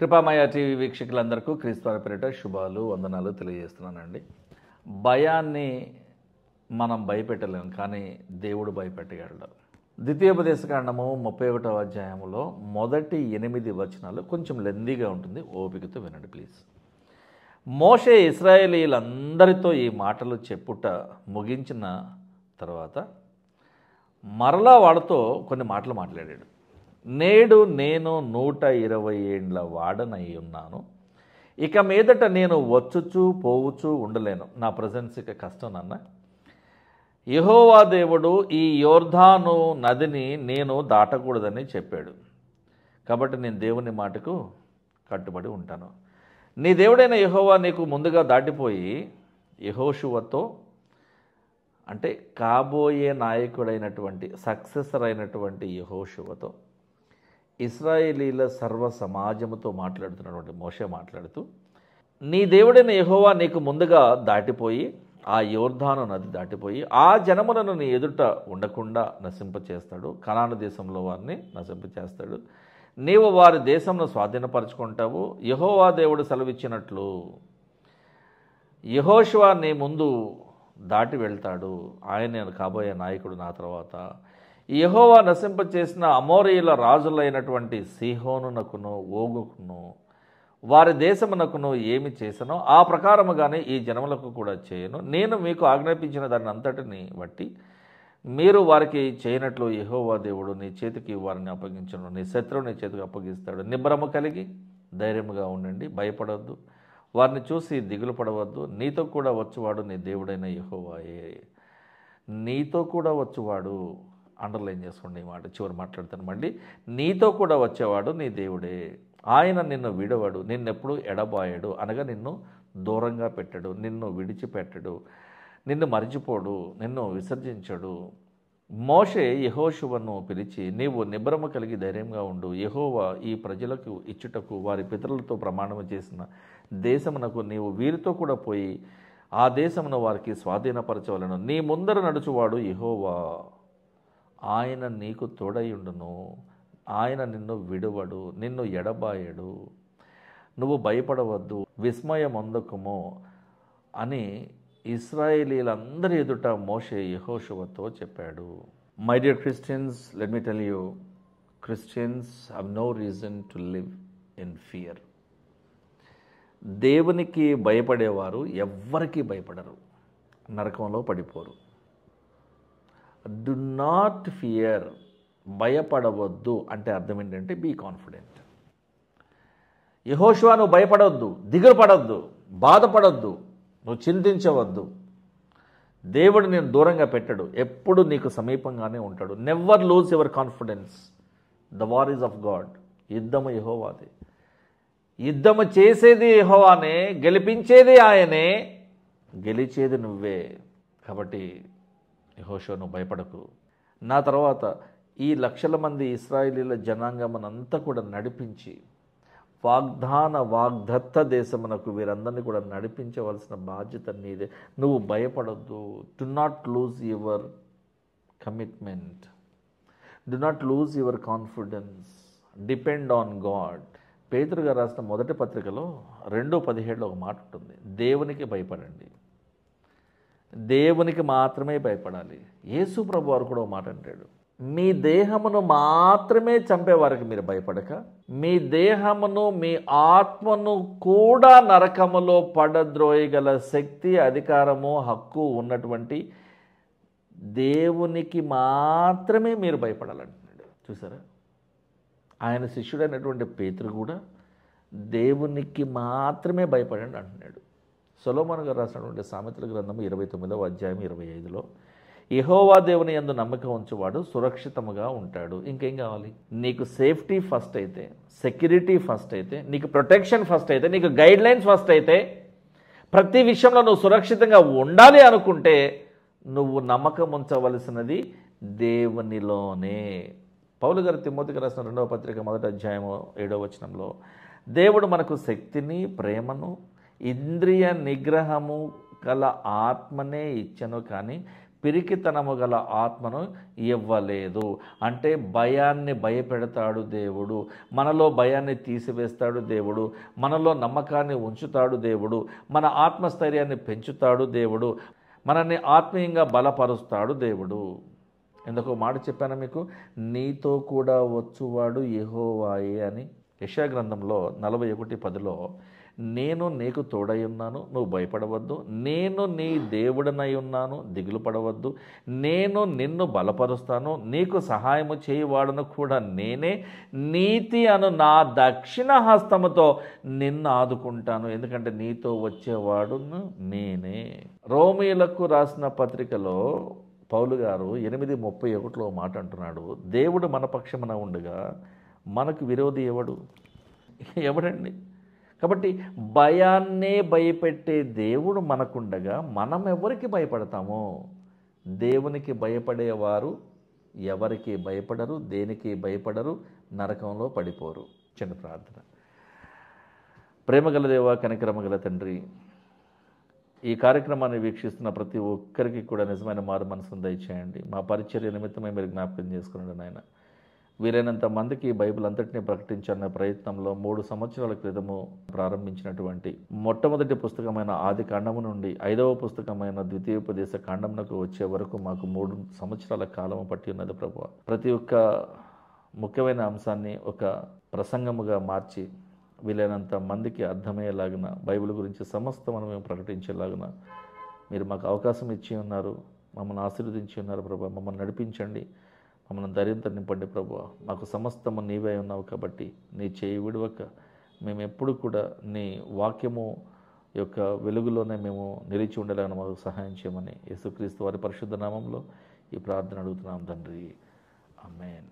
కృపామయ TV వీక్షకులందరికీ క్రీస్తు పేరిట శుభాలు వందనాలు తెలియజేస్తున్నానండి. భయాన్ని మనం భయపెట్టలేము, కానీ దేవుడు భయపెట్టగలడు. ద్వితీయోపదేశకాండము 31వ అధ్యాయంలో మొదటి 8 వచనాలు కొంచెం లెందీగా ఉంటుంది, ఓపికతో వినండి ప్లీజ్. మోషే ఇశ్రాయేలీలందరితో ఈ మాటలు చెప్పుట ముగించిన తర్వాత మరలా వాళ్ళతో కొన్ని మాటలు మాట్లాడాడు. నేడు నేను 120 ఏండ్ల వాడనై ఉన్నాను, ఇక మీదట నేను వచ్చుచూ పోవుచూ ఉండలేను, నా ప్రజెన్స్ ఇక కష్టం నాన్న. యెహోవా దేవుడు ఈ యోర్దాను నదిని నేను దాటకూడదని చెప్పాడు, కాబట్టి నేను దేవుని మాటకు కట్టుబడి ఉంటాను. నీ దేవుడైన యెహోవా నీకు ముందుగా దాటిపోయి యెహోషువతో, అంటే కాబోయే నాయకుడైనటువంటి సక్సెసర్ అయినటువంటి యెహోషువతో ఇశ్రాయేలీల సర్వ సమాజముతో మాట్లాడుతున్నటువంటి మోషే మాట్లాడుతూ, నీ దేవుడైన యెహోవా నీకు ముందుగా దాటిపోయి ఆ యోర్దాను నది దాటిపోయి ఆ జనములను నీ ఎదుట ఉండకుండా నశింపచేస్తాడు, కనాను దేశంలో వారిని నశింపచేస్తాడు, నీవు వారి దేశంను స్వాధీనపరచుకుంటావు. యెహోవా దేవుడు సెలవిచ్చినట్లు యెహోషువ నీ ముందు దాటి వెళ్తాడు, ఆయన కాబోయే నాయకుడు నా తర్వాత. యెహోవా నశింపచేసిన అమోరీయుల రాజులైనటువంటి సీహోనునకును ఓగుకును వారి దేశమునకును ఏమి చేసనో ఆ ప్రకారముగానే ఈ జనములకు కూడా చేయను. నేను మీకు ఆజ్ఞాపించిన దాన్ని అంతటిని బట్టి మీరు వారికి చేయనట్లు యెహోవా దేవుడు నీ చేతికి వారిని అప్పగించను, నీ శత్రువు నీ చేతికి అప్పగిస్తాడు. నిబ్బరము కలిగి ధైర్యముగా ఉండండి, భయపడవద్దు, వారిని చూసి దిగులు పడవద్దు. నీతో కూడా వచ్చువాడు నీ దేవుడైన యెహోవాయే. నీతో కూడా వచ్చువాడు, అండర్లైన్ చేసుకోండి ఈ మాట, చివరి మాట్లాడతాను మళ్ళీ. నీతో కూడా వచ్చేవాడు నీ దేవుడే, ఆయన నిన్ను విడవడు, నిన్నెప్పుడు ఎడబాయడు, అనగా నిన్ను దూరంగా పెట్టడు, నిన్ను విడిచిపెట్టడు, నిన్ను మరిచిపోడు, నిన్ను విసర్జించడు. మోషే యెహోషువను పిలిచి, నీవు నిబ్బరము కలిగి ధైర్యంగా ఉండు, యెహోవా ఈ ప్రజలకు ఇచ్చుటకు వారి పితరులతో ప్రమాణము చేసిన దేశమునకు నీవు వీరితో కూడా పోయి ఆ దేశమును వారికి స్వాధీనపరచవలను. నీ ముందర నడుచువాడు యెహోవా, ఆయన నీకు తోడయుండును, ఆయన నిన్ను విడువడు, నిన్ను ఎడబాయడు, నువ్వు భయపడవద్దు, విస్మయం పొందకుము అని ఇశ్రాయేలీలందరి ఎదుట మోషే యెహోషువతో చెప్పాడు. My dear Christians, let me tell you, Christians have no reason to live in fear. దేవునికి భయపడేవారు ఎవ్వరికీ భయపడరు, నరకంలో పడిపోరు. డు నాట్ ఫియర్, భయపడవద్దు అంటే అర్థం ఏంటంటే బీ కాన్ఫిడెంట్. యెహోషువ నువ్వు భయపడవద్దు, దిగులు పడవద్దు, బాధపడవద్దు, నువ్వు చింతించవద్దు. దేవుడు నేను దూరంగా పెట్టడు, ఎప్పుడు నీకు సమీపంగానే ఉంటాడు. Never lose your confidence, the war is of God. యుద్ధము యెహోవాది, యుద్ధము చేసేది యెహోవానే, గెలిపించేది ఆయనే, గెలిచేది నువ్వే. కాబట్టి యెహోషువ నువ్వు భయపడకు. నా తర్వాత ఈ లక్షల మంది ఇశ్రాయేలీల జనాంగమనంతా కూడా నడిపించి వాగ్దత్త దేశమునకు వీరందరినీ కూడా నడిపించవలసిన బాధ్యత నీదే. నువ్వు భయపడొద్దు. Do not lose your commitment, do not lose your confidence, depend on God. పేతురు గారు రాసిన మొదటి పత్రికలో 2:17 ఒక మాట ఉంటుంది, దేవునికి భయపడండి, దేవునికి మాత్రమే భయపడాలి. యేసు ప్రభు వారు కూడా ఒక మాట అంటాడు, మీ దేహమును మాత్రమే చంపేవారికి మీరు భయపడక మీ దేహమును మీ ఆత్మను కూడా నరకములో పడద్రోయగల శక్తి, అధికారము, హక్కు ఉన్నటువంటి దేవునికి మాత్రమే మీరు భయపడాలంటున్నాడు. చూసారా, ఆయన శిష్యుడైనటువంటి పేతురు కూడా దేవునికి మాత్రమే భయపడండి అంటున్నాడు. సొలొమోను గారు రాసినటువంటి సామెతల గ్రంథము 29వ అధ్యాయం 25లో, యెహోవా దేవుని యందు నమ్మకం ఉంచువాడు సురక్షితముగా ఉంటాడు. ఇంకేం కావాలి? నీకు సేఫ్టీ ఫస్ట్ అయితే, సెక్యూరిటీ ఫస్ట్ అయితే, నీకు ప్రొటెక్షన్ ఫస్ట్ అయితే, నీకు గైడ్ లైన్స్ ఫస్ట్ అయితే, ప్రతి విషయంలో నువ్వు సురక్షితంగా ఉండాలి అనుకుంటే నువ్వు నమ్మకం ఉంచవలసినది దేవునిలోనే. పౌలు గారు తిమోతికి రాసిన 2వ పత్రిక 1వ అధ్యాయము 7వ వచనంలో, దేవుడు మనకు శక్తిని, ప్రేమను, ఇంద్రియ నిగ్రహము గల ఆత్మనే ఇచ్చను, కానీ పిరికితనము గల ఆత్మను ఇవ్వలేదు. అంటే భయాన్ని భయపెడతాడు దేవుడు, మనలో భయాన్ని తీసివేస్తాడు దేవుడు, మనలో నమ్మకాన్ని ఉంచుతాడు దేవుడు, మన ఆత్మస్థైర్యాన్ని పెంచుతాడు దేవుడు, మనల్ని ఆత్మీయంగా బలపరుస్తాడు దేవుడు. ఎందుకో మాట చెప్పాను మీకు, నీతో కూడా వచ్చువాడు యెహోవాయే అని. యెషయా గ్రంథంలో 41:10లో నేను నీకు తోడై ఉన్నాను, నువ్వు భయపడవద్దు, నేను నీ దేవుడనై ఉన్నాను, దిగులు పడవద్దు, నేను నిన్ను బలపరుస్తాను, నీకు సహాయము చేయువాడను కూడా నేనే, నీతి అను నా దక్షిణ హస్తముతో నిన్ను ఆదుకుంటాను, ఎందుకంటే నీతో వచ్చేవాడును నేనే. రోమీయులకు రాసిన పత్రికలో పౌలు గారు 8:31లో మాట అంటున్నాడు, దేవుడు మన పక్షమున ఉండగా మనకు విరోధి ఎవడండి? కాబట్టి భయాన్నే భయపెట్టే దేవుడు మనకుండగా మనం ఎవరికి భయపడతామో? దేవునికి భయపడేవారు ఎవరికి భయపడరు, దేనికి భయపడరు, నరకంలో పడిపోరు. చిన్న ప్రార్థన. ప్రేమగల దేవా, కనికరమగల తండ్రి, ఈ కార్యక్రమాన్ని వీక్షిస్తున్న ప్రతి ఒక్కరికి కూడా నిజమైన మారు మనసును దయచేయండి. మా పరిచర్య నిమిత్తమై మీరు జ్ఞాపకం చేసుకున్నాడు నాయన. వీలైనంత మందికి బైబిల్ అంతటినీ ప్రకటించాలనే ప్రయత్నంలో 3 సంవత్సరాల క్రితము ప్రారంభించినటువంటి మొట్టమొదటి పుస్తకమైన ఆది కాండము నుండి 5వ పుస్తకమైన ద్వితీయోపదేశ కాండమునకు వచ్చే వరకు మాకు 3 సంవత్సరాల కాలము పట్టి ఉన్నది ప్రభువా. ప్రతి ఒక్క ముఖ్యమైన అంశాన్ని ఒక ప్రసంగముగా మార్చి వీలైనంత మందికి అర్థమయ్యేలాగిన బైబిల్ గురించి సమస్తము మేము ప్రకటించేలాగిన మీరు మాకు అవకాశం ఇచ్చి ఉన్నారు, మమ్మల్ని ఆశీర్వదించి ఉన్నారు ప్రభువా. మమ్మల్ని నడిపించండి, మమ్మల్ని ధైర్యంతో నింపండి ప్రభువా. మాకు సమస్తము నీవే ఉన్నావు కాబట్టి నీ చేయి విడవక మేము ఎప్పుడు కూడా నీ వాక్యము యొక్క వెలుగులోనే మేము నిలిచి ఉండేలాగా మాకు సహాయం చేయమని యేసుక్రీస్తు వారి పరిశుద్ధ నామంలో ఈ ప్రార్థన అడుగుతున్నాం తండ్రి. ఆమేన్.